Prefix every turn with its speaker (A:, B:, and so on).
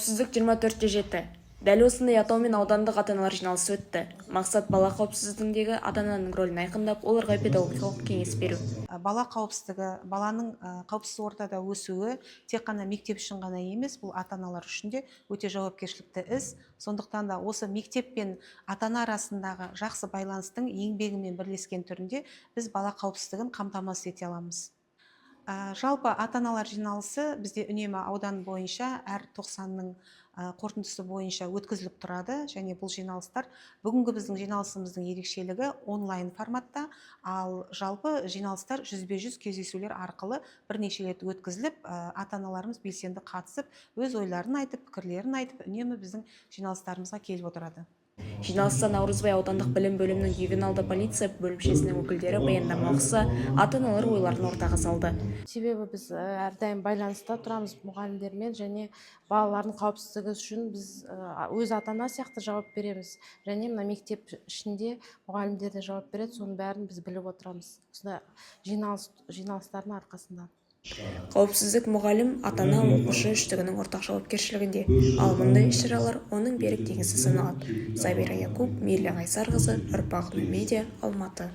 A: Қауіпсіздік 24/7. Дәл осындай атаумен аудандық ата-аналар жиналысы өтті. Мақсат бала қауіпсіздігіндегі ата-ананың рөлін айқындап, оларға педагогикалық кеңес беру.
B: Бала қауіпсіздігі, баланың қауіпсіз ортада өсуі тек қана мектеп үшін ғана емес, бұл ата-аналар үшін де өте жауапкершілікті іс. Сондықтан да осы мектеп пен ата-ана арасындағы жақсы байланыстың еңбегімен бірлескен түрінде біз бала қауіпсіздігін қамтамасыз ете аламыз. Жалпы ата-аналар жиналысы бізде үнемі аудан бойынша әр 90-ның қорытындысы бойынша өткізіліп тұрады, және бұл жиналыстар бүгінгі біздің жиналысымыздың ерекшелігі онлайн форматта, ал жалпы жиналыстар 100-100 кездесулер арқылы бірнеше рет өткізіліп, ата-аналарымыз белсенді қатысып, өз ойларын айтып, пікірлерін айтып, үнемі біздің жиналыстарымызға келіп отырады.
A: Жиналыста Наурызбай аудандық білім бөлімінің ювеналды полиция бөлімшесінің өкілдері баяндама оқыса, ата-аналар ойларын ортаға салды.
C: Себебі біз әрдайым байланыста тұрамыз мұғалімдермен, және балалардың қауіпсіздігі үшін біз өз ата-ана сияқты жауап береміз. Және мына мектеп ішінде мұғалімдер де жауап береді, соның бәрін біз біліп отырамыз. Жиналыстардың арқасында.
A: Қауіпсіздік мұғалім, ата-ана, оқушы үштігінің ортақ жауапкершілігінде. Ал мұндай іс-шаралар оның берік теңізі саналады. Забира Якуб, Мейлі Ғайсарқызы, Ұрпағым Медиа, Алматы.